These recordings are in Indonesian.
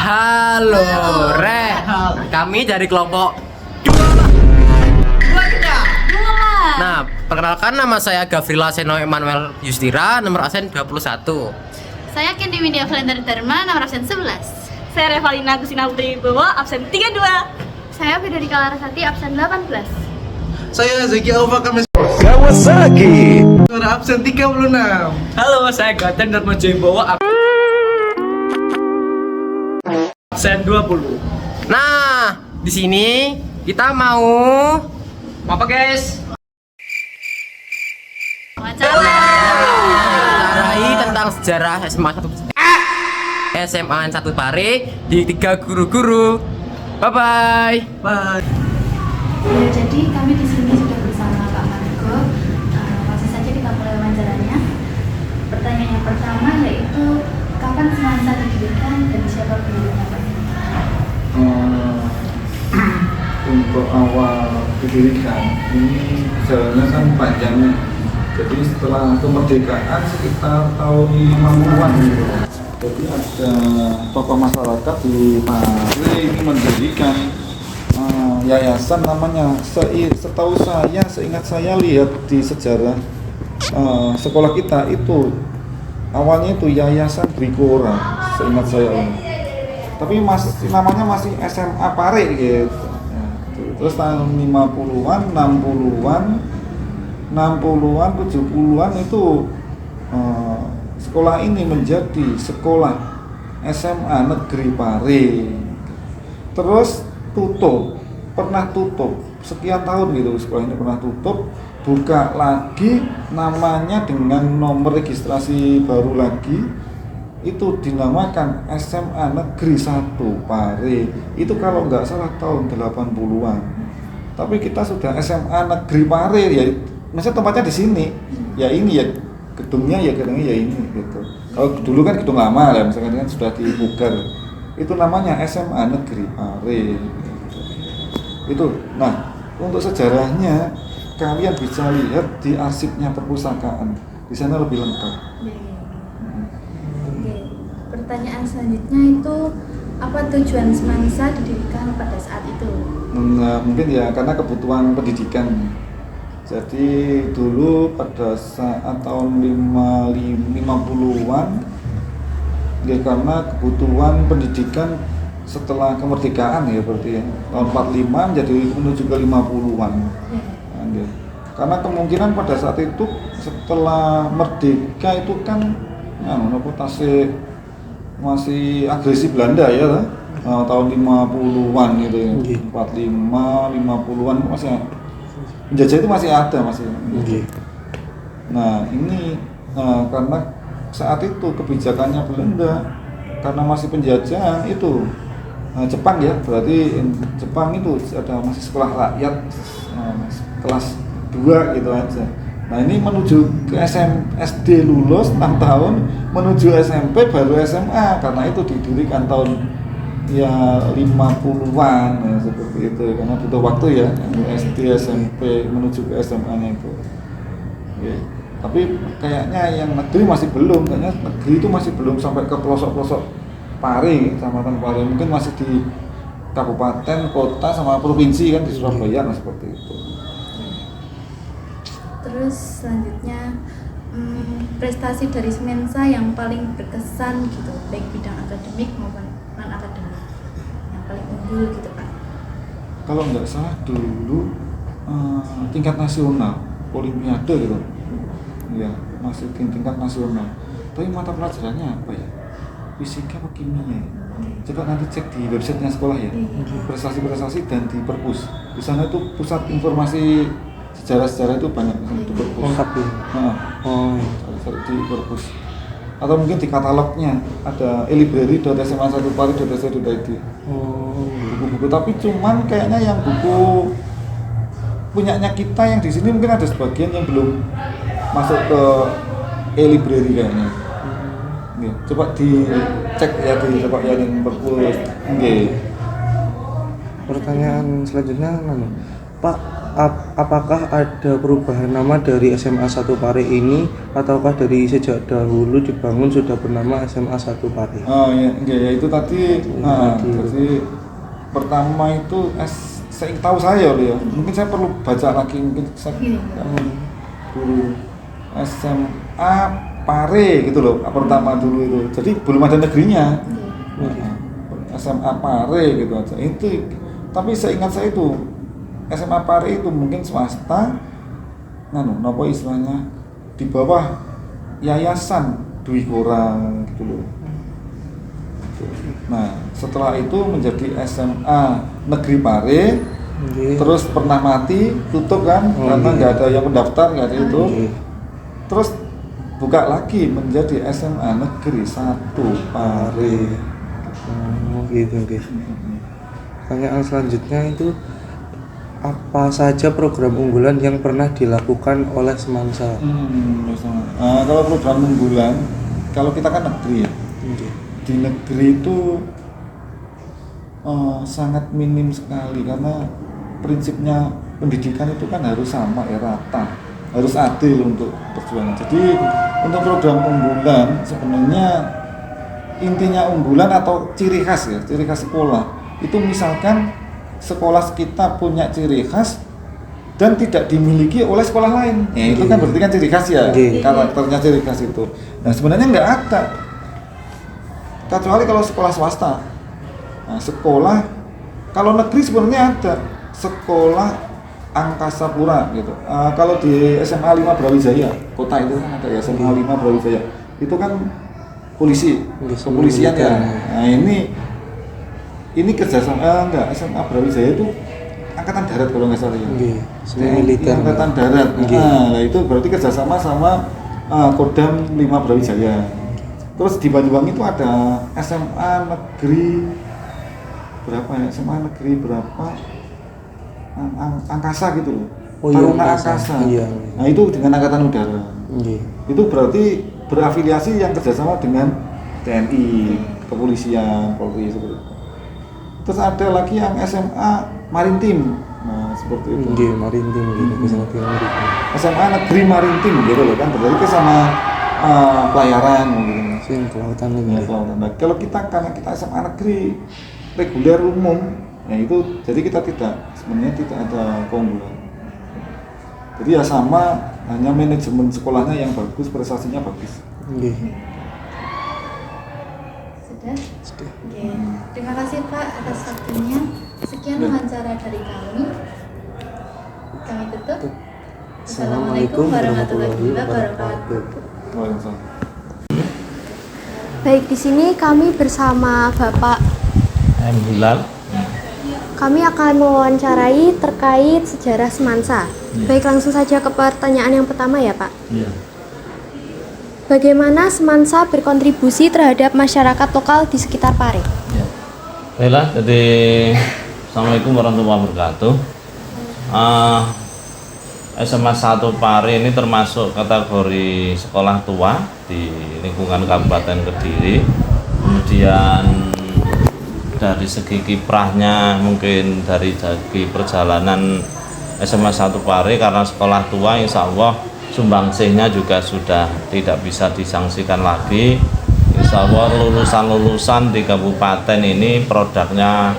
Halo, Re. Kami dari kelompok Dua kita. Nah, perkenalkan nama saya Gavrila Seno Emanuel Yustira, nomor absen 21. Saya Kendi Widya Valentari Dharma, nomor absen 11. Saya Revalina Gusina Putri Bowo, absen 32. Saya Federica Larasati, absen 18. Saya Zeki Alfa Kamis Kawasaki. suara absen 36. Halo, saya Gaten Darmajo Bowo, absen 20. Nah, di sini kita mau Apa guys? mengarai tentang sejarah SMA 1 Pare di 3 guru-guru. Bye bye. Ya, jadi kami di sini sudah bersama Pak Margo. Langsung saja kita mulai wawancaranya. Pertanyaan yang pertama yaitu kapan Semansa didirikan dan siapa pendirinya, Pak? Untuk awal didirikan ini jalannya kan panjangnya. Jadi setelah kemerdekaan sekitar tahun 50-an gitu. Jadi ada tokoh masyarakat di Pare ini mendirikan yayasan namanya. Setahu saya, seingat saya lihat di sejarah sekolah kita itu awalnya itu Yayasan Brikora, seingat saya. Tapi namanya masih SMA Pare gitu. Terus tahun 50-an, 60-an, 70-an itu sekolah ini menjadi sekolah SMA Negeri Pare. Terus pernah tutup sekian tahun gitu, sekolah ini pernah tutup, buka lagi namanya dengan nomor registrasi baru lagi, itu dinamakan SMA Negeri 1 Pare. Itu kalau nggak salah tahun 80-an. Tapi kita sudah SMA Negeri Pare ya, maksudnya tempatnya di sini. Ya ini ya gedungnya ya ini gitu. Kalau dulu kan gedung lama lah, misalkan kan sudah dipugar. Itu namanya SMA Negeri Pare. Gitu. Itu. Nah, untuk sejarahnya kalian bisa lihat di arsipnya perpustakaan. Di sana lebih lengkap. Pertanyaan selanjutnya itu apa tujuan Semansa didirikan pada saat itu? Mungkin ya karena kebutuhan pendidikan. Jadi dulu pada saat tahun 50-an ya, karena kebutuhan pendidikan setelah kemerdekaan ya berarti ya. Tahun 45 jadi menuju ke 50-an. Ya. Karena kemungkinan pada saat itu setelah merdeka itu kan masih agresi Belanda ya, tahun 50-an gitu ya, 45, 50-an masih penjajah itu masih ada masih. Nah ini karena saat itu kebijakannya Belanda, karena masih penjajahan itu Jepang ya, berarti Jepang itu ada masih sekolah rakyat kelas 2 gitu aja. Nah ini menuju ke SD lulus 6 tahun, menuju SMP baru SMA, karena itu didirikan tahun ya 50-an ya, seperti itu, karena butuh waktu ya SD SMP menuju ke SMA-nya itu. Ya. Tapi kayaknya yang negeri masih belum, kayaknya negeri itu masih belum sampai ke pelosok-pelosok Pare, Kecamatan Pare, mungkin masih di kabupaten, kota sama provinsi kan di Surabaya, nah seperti itu. Terus selanjutnya prestasi dari Semansa yang paling berkesan gitu, baik bidang akademik maupun non akademik, yang paling unggul gitu Pak. Kalau nggak salah dulu tingkat nasional, olimpiade gitu, ya masih tingkat nasional. Tapi mata pelajarannya apa ya? Fisika atau kimia? Coba nanti cek di websitenya sekolah ya, prestasi-prestasi dan di perpus. Di sana itu pusat informasi sejarah-sejarah itu banyak di perpus. Lengkap ya? Cari di perpus. Atau mungkin di katalognya ada elibrary.sma1pare.ac.id. Buku-buku, tapi cuman kayaknya yang buku punyanya kita yang di sini mungkin ada sebagian yang belum masuk ke e-library kayaknya. Coba dicek ya di perpus. Pertanyaan selanjutnya Pak, apakah ada perubahan nama dari SMA 1 Pare ini ataukah dari sejak dahulu dibangun sudah bernama SMA 1 Pare? Oh ya, enggak ya itu tadi. Jadi pertama itu tahu saya loh ya. Mungkin saya perlu baca lagi mungkin dulu SMA Pare gitu loh. Pertama dulu itu. Jadi belum ada negerinya. SMA Pare gitu aja. Itu tapi seingat saya itu SMA Pare itu mungkin swasta, nopo istilahnya di bawah yayasan Dwi Kora gitu loh. Nah setelah itu menjadi SMA Negeri Pare, terus pernah mati, tutup kan, karena nggak ada yang mendaftar, nggak ada itu. Terus buka lagi menjadi SMA Negeri 1 Pare. Gitu. Pertanyaan selanjutnya itu apa saja program unggulan yang pernah dilakukan oleh Semansa? Kalau program unggulan, kalau kita kan negeri ya, di negeri itu sangat minim sekali karena prinsipnya pendidikan itu kan harus sama ya, rata, harus adil untuk perjuangan. Jadi untuk program unggulan sebenarnya intinya unggulan atau ciri khas ya, ciri khas sekolah itu misalkan sekolah kita punya ciri khas dan tidak dimiliki oleh sekolah lain, ya itu kan berarti kan ciri khas ya, karakternya ciri khas itu. Nah sebenarnya nggak ada, kecuali kalau sekolah swasta. Nah, sekolah kalau negeri sebenarnya ada sekolah Angkasa Pura gitu. Kalau di SMA 5 Brawijaya kota itu kan ada ya, SMA 5 Brawijaya itu kan polisi, kepolisian ya. Nah ini kerjasama SMA Brawijaya itu angkatan darat kalau nggak salah ya. Militer. Angkatan darat. Nah itu berarti kerjasama sama Kodam 5 Brawijaya. Terus di Banyuwangi itu ada SMA Negeri berapa ya? SMA Negeri berapa? Angkasa gitu loh. Taruna Angkasa. Iya. Nah itu dengan angkatan udara. Itu berarti berafiliasi yang kerjasama dengan TNI, kepolisian, Polri seperti itu. Terus ada lagi yang SMA Marintim, nah seperti itu. Marintim gitu, SMA Negeri Marintim gitu loh kan, berarti ke sama pelayaran gitu. Kelautan Ya, kelautan. Nah, kalau karena kita SMA Negeri reguler umum, ya itu jadi kita sebenarnya tidak ada keunggulan. Jadi ya sama, hanya manajemen sekolahnya yang bagus, prestasinya bagus. Sudah? Oke. Terima kasih Pak atas waktunya. Sekian wawancara dari kami. Kami tutup. Assalamualaikum warahmatullahi wabarakatuh. Waalaikumsalam. Baik, di sini kami bersama Bapak M. Hilal. Kami akan mewawancarai terkait sejarah Semansa. Baik, langsung saja ke pertanyaan yang pertama ya Pak. Bagaimana Semansa berkontribusi terhadap masyarakat lokal di sekitar Pare? Baiklah, jadi Assalamualaikum warahmatullahi wabarakatuh. SMA 1 Pare ini termasuk kategori sekolah tua di lingkungan Kabupaten Kediri. Kemudian dari segi kiprahnya, mungkin dari segi perjalanan SMA 1 Pare karena sekolah tua, insya Allah sumbangsihnya juga sudah tidak bisa disangsikan lagi. Insya Allah lulusan-lulusan di kabupaten ini produknya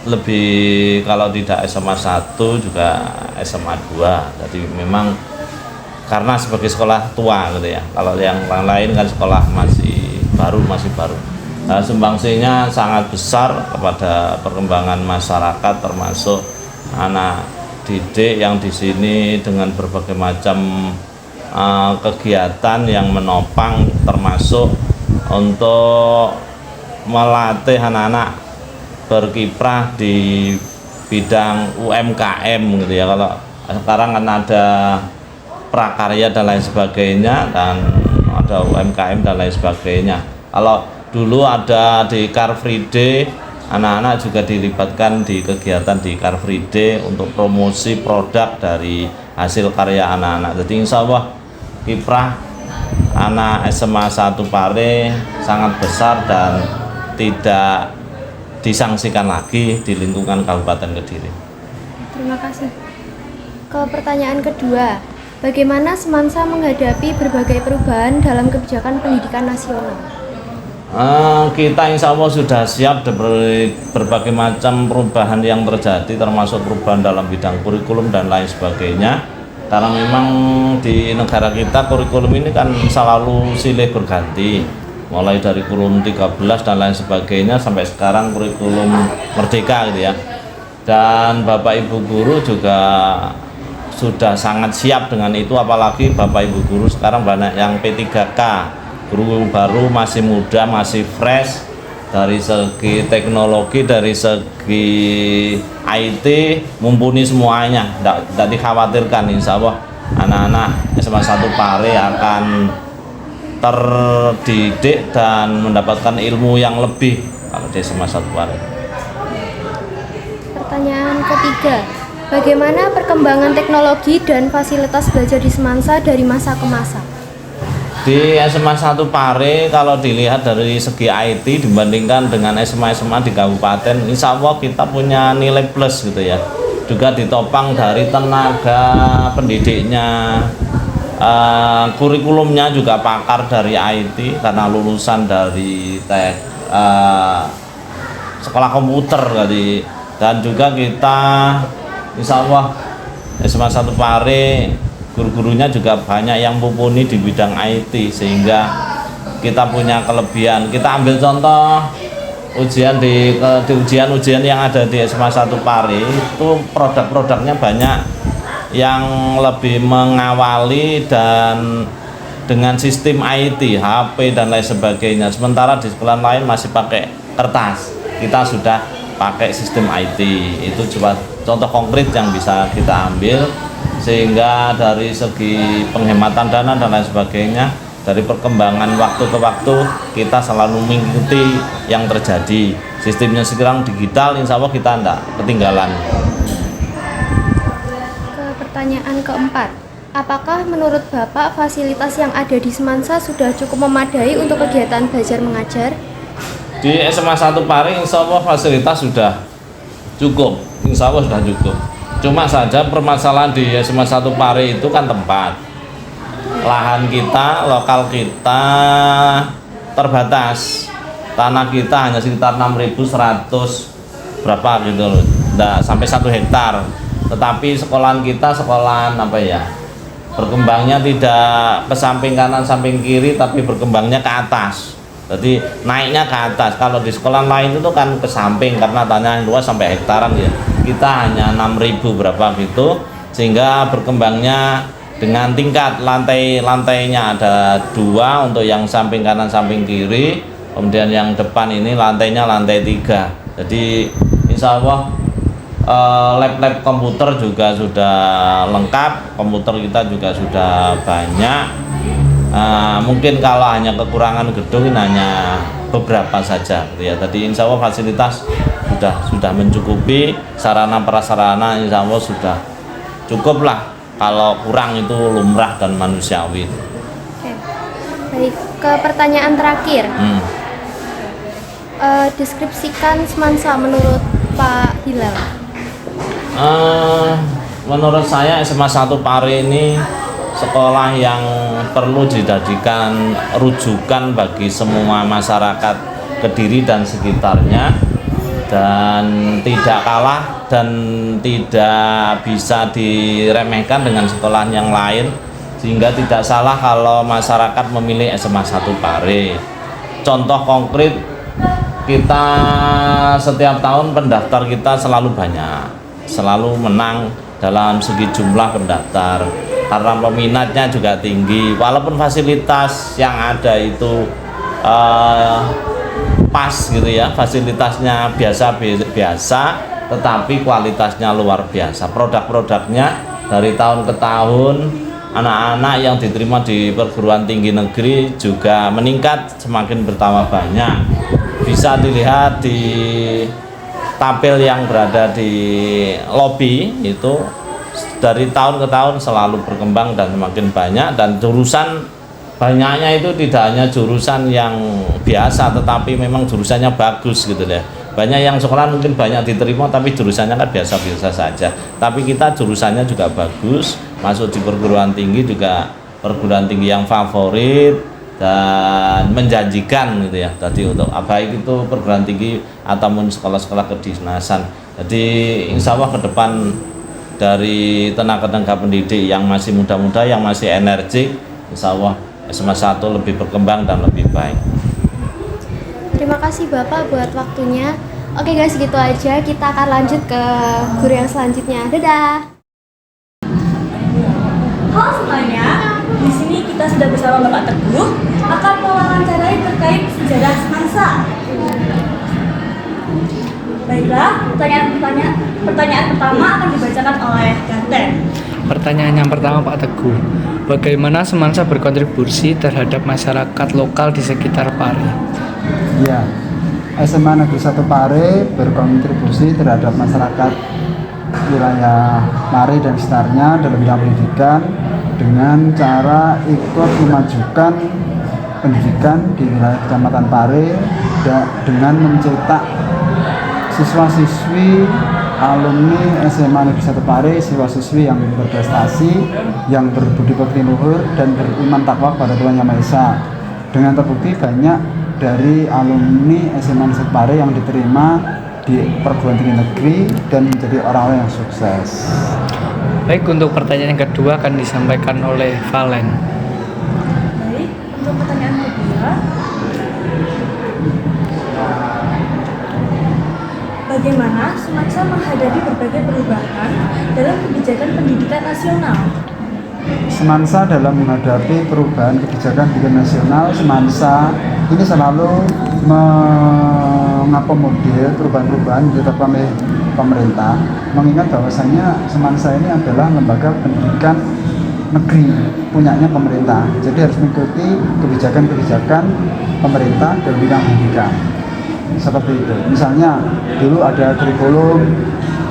lebih, kalau tidak SMA 1 juga SMA 2. Jadi memang karena sebagai sekolah tua gitu ya. Kalau yang lain kan sekolah masih baru. Nah, sumbangsihnya sangat besar kepada perkembangan masyarakat, termasuk anak didik yang di sini dengan berbagai macam kegiatan yang menopang, termasuk untuk melatih anak-anak berkiprah di bidang UMKM gitu ya. Kalau sekarang kan ada prakarya dan lain sebagainya, dan ada UMKM dan lain sebagainya. Kalau dulu ada di Car Free Day, anak-anak juga dilibatkan di kegiatan di Car Free Day untuk promosi produk dari hasil karya anak-anak. Jadi insya Allah kiprah anak SMA 1 Pare sangat besar dan tidak disangsikan lagi di lingkungan Kabupaten Kediri. Terima kasih. Ke pertanyaan kedua, bagaimana Semansa menghadapi berbagai perubahan dalam kebijakan pendidikan nasional? Kita insya Allah sudah siap dari berbagai macam perubahan yang terjadi, termasuk perubahan dalam bidang kurikulum dan lain sebagainya. Karena memang di negara kita kurikulum ini kan selalu silih berganti, mulai dari kurikulum 13 dan lain sebagainya sampai sekarang kurikulum merdeka gitu ya. Dan Bapak Ibu guru juga sudah sangat siap dengan itu, apalagi Bapak Ibu guru sekarang banyak yang P3K, guru baru, masih muda, masih fresh dari segi teknologi, dari segi IT, mumpuni semuanya. Tidak dikhawatirkan, insya Allah anak-anak SMA 1 Pare akan terdidik dan mendapatkan ilmu yang lebih kalau di SMA 1 Pare. Pertanyaan ketiga, bagaimana perkembangan teknologi dan fasilitas belajar di Semansa dari masa ke masa? Di SMA 1 Pare kalau dilihat dari segi IT dibandingkan dengan SMA-SMA di kabupaten, insya Allah kita punya nilai plus gitu ya. Juga ditopang dari tenaga pendidiknya, kurikulumnya juga pakar dari IT karena lulusan dari sekolah komputer tadi. Dan juga kita insya Allah SMA 1 Pare guru-gurunya juga banyak yang mumpuni di bidang IT, sehingga kita punya kelebihan. Kita ambil contoh ujian di ujian-ujian yang ada di SMA 1 Pare itu produk-produknya banyak yang lebih mengawali dan dengan sistem IT, HP dan lain sebagainya. Sementara di sekolah lain masih pakai kertas, kita sudah pakai sistem IT. Itu coba contoh konkret yang bisa kita ambil, sehingga dari segi penghematan dana dan lain sebagainya, dari perkembangan waktu ke waktu kita selalu mengikuti yang terjadi. Sistemnya sekarang digital, insya Allah kita tidak ketinggalan. Ke pertanyaan keempat, apakah menurut Bapak fasilitas yang ada di Semansa sudah cukup memadai untuk kegiatan belajar mengajar? Di SMA 1 Pare insya Allah fasilitas sudah cukup, insya Allah sudah cukup. Cuma saja permasalahan di SMA 1 Pare itu kan tempat, lahan kita, lokal kita terbatas, tanah kita hanya sekitar 6.100 berapa gitu loh, tidak sampai 1 hektar. Tetapi sekolahan kita sekolahan apa ya, berkembangnya tidak ke samping kanan samping kiri, tapi berkembangnya ke atas. Jadi naiknya ke atas. Kalau di sekolah lain itu kan ke samping karena tanah yang luas sampai hektaran ya. Kita hanya 6.000 berapa gitu, sehingga berkembangnya dengan tingkat lantainya ada 2 untuk yang samping kanan samping kiri, kemudian yang depan ini lantainya lantai 3. Jadi insya Allah lab-lab komputer juga sudah lengkap, komputer kita juga sudah banyak. Mungkin kalau hanya kekurangan gedung ini hanya beberapa saja ya. Tadi insya Allah fasilitas sudah mencukupi, sarana prasarana insya Allah sudah cukup lah. Kalau kurang itu lumrah dan manusiawi. Oke. Baik, ke pertanyaan terakhir. Deskripsikan Semansa menurut Pak Hilal. Menurut saya SMA 1 Pare ini sekolah yang perlu dijadikan rujukan bagi semua masyarakat Kediri dan sekitarnya, dan tidak kalah dan tidak bisa diremehkan dengan sekolah yang lain, sehingga tidak salah kalau masyarakat memilih SMA 1 Pare. Contoh konkret, kita setiap tahun pendaftar kita selalu banyak, selalu menang dalam segi jumlah pendaftar karena peminatnya juga tinggi. Walaupun fasilitas yang ada itu pas gitu ya, fasilitasnya biasa, tetapi kualitasnya luar biasa. Produk-produknya dari tahun ke tahun, anak-anak yang diterima di perguruan tinggi negeri juga meningkat, semakin bertambah banyak. Bisa dilihat di tabel yang berada di lobi itu, dari tahun ke tahun selalu berkembang dan semakin banyak, dan jurusan banyaknya itu tidak hanya jurusan yang biasa, tetapi memang jurusannya bagus gitu ya. banyak yang sekolah mungkin banyak diterima tapi jurusannya kan biasa-biasa saja, tapi kita jurusannya juga bagus, masuk di perguruan tinggi juga perguruan tinggi yang favorit dan menjanjikan gitu ya. Tadi untuk baik itu perguruan tinggi ataupun sekolah-sekolah kedinasan. Jadi insya Allah ke depan dari tenaga-tenaga pendidik yang masih muda-muda, yang masih energik, insya Allah SMA 1 lebih berkembang dan lebih baik. Terima kasih Bapak buat waktunya. Oke guys, gitu aja. Kita akan lanjut ke guru yang selanjutnya. Dadah. Halo semuanya, di sini kita sudah bersama Bapak Teguh akan mewawancarai terkait sejarah Semansa. Baiklah, pertanyaan pertama akan dibacakan oleh Gaten. Pertanyaan yang pertama Pak Teguh, bagaimana Semansa berkontribusi terhadap masyarakat lokal di sekitar Pare? Ya, SMA Negeri 1 Pare berkontribusi terhadap masyarakat wilayah Pare dan sekitarnya dalam bidang pendidikan dengan cara ikut memajukan pendidikan di wilayah Kecamatan Pare dengan mencetak siswa-siswi alumni SMA Negeri 1 Pare, siswa-siswi yang berprestasi, yang berbudi pekerti luhur dan beriman takwa kepada Tuhan Yang Maha Esa. Dengan terbukti banyak dari alumni SMA Negeri 1 Pare yang diterima di perguruan tinggi negeri dan menjadi orang-orang yang sukses. Baik, untuk pertanyaan yang kedua akan disampaikan oleh Valen. Baik, untuk pertanyaan kedua, bagaimana Semansa menghadapi berbagai perubahan dalam kebijakan pendidikan nasional? Semansa dalam menghadapi perubahan kebijakan pendidikan nasional, Semansa ini selalu mengakomodir perubahan-perubahan yang ditetapkan oleh pemerintah, mengingat bahwasanya Semansa ini adalah lembaga pendidikan negeri punyanya pemerintah, jadi harus mengikuti kebijakan-kebijakan pemerintah dalam bidang pendidikan. Seperti itu, misalnya dulu ada kurikulum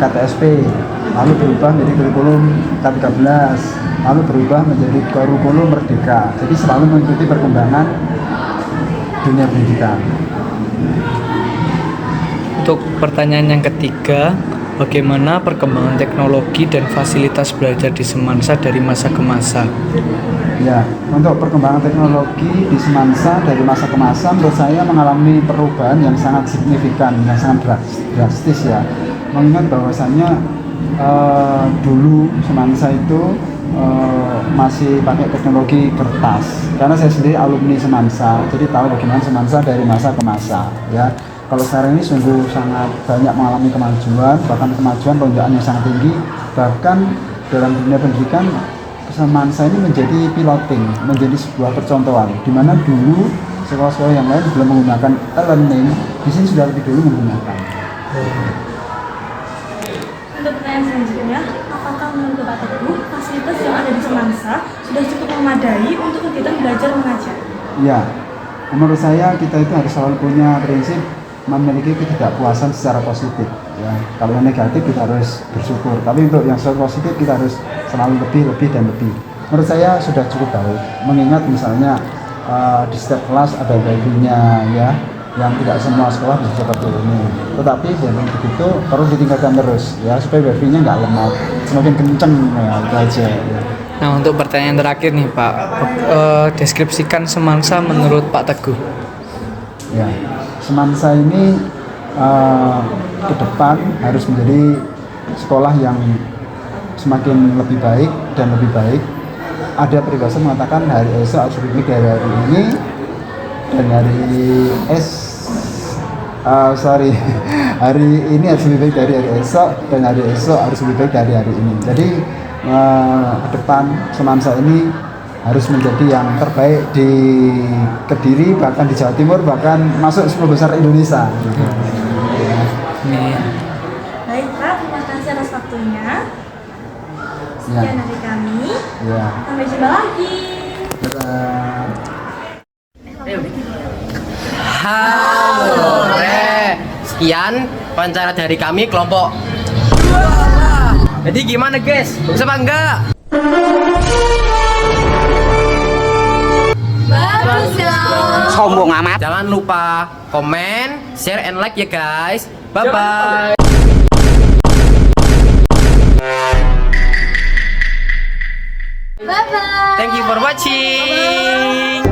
KTSP, lalu berubah menjadi kurikulum K13, lalu berubah menjadi kurikulum Merdeka. Jadi selalu mengikuti perkembangan dunia pendidikan. Untuk pertanyaan yang ketiga, bagaimana perkembangan teknologi dan fasilitas belajar di Semansa dari masa ke masa? Ya, untuk perkembangan teknologi di Semansa dari masa ke masa menurut saya mengalami perubahan yang sangat signifikan, yang sangat drastis ya. Mengingat bahwasanya dulu Semansa itu masih pakai teknologi kertas. Karena saya sendiri alumni Semansa, jadi tahu bagaimana Semansa dari masa ke masa ya. Kalau sekarang ini sungguh sangat banyak mengalami kemajuan, bahkan kemajuan lonjakan yang sangat tinggi. Bahkan dalam dunia pendidikan Semansa ini menjadi piloting, menjadi sebuah percontohan, di mana dulu sekolah-sekolah yang lain belum menggunakan e-learning, di sini sudah lebih dulu menggunakan. Untuk pertanyaan selanjutnya, apakah menurut Bapak Teguh fasilitas yang ada di Semansa sudah cukup memadai untuk kegiatan belajar mengajar? Ya, menurut saya kita itu harus selalu punya prinsip memiliki ketidakpuasan secara positif. Ya, kalau yang negatif kita harus bersyukur, tapi untuk yang secara positif kita harus selalu lebih dan lebih. Menurut saya sudah cukup baik, mengingat misalnya di setiap kelas ada wifi-nya ya, yang tidak semua sekolah bisa seperti ini. Tetapi dengan begitu perlu ditingkatkan terus ya, supaya wifi-nya nggak lemot, semakin kenceng ya, itu aja. Ya. Nah, untuk pertanyaan terakhir nih Pak, deskripsikan Semansa menurut Pak Teguh. Ya, Semansa ini ke depan harus menjadi sekolah yang semakin lebih baik dan lebih baik. Ada peribahasa mengatakan hari esok harus lebih baik dari hari ini, dan hari ini harus lebih baik dari hari esok, dan hari esok harus lebih baik dari hari ini. Jadi ke depan Semansa ini harus menjadi yang terbaik di Kediri, bahkan di Jawa Timur, bahkan masuk 10 besar Indonesia. Baik Pak, terima kasih atas waktunya. Sekian dari kami. Ya. Sampai jumpa lagi. Halo Re. Sekian wawancara dari kami kelompok. Jadi gimana guys? Bagus apa enggak? Bagus. Harus dong. Sombong amat. Jangan lupa komen, share, and like ya guys. Bye bye. Bye bye. Thank you for watching.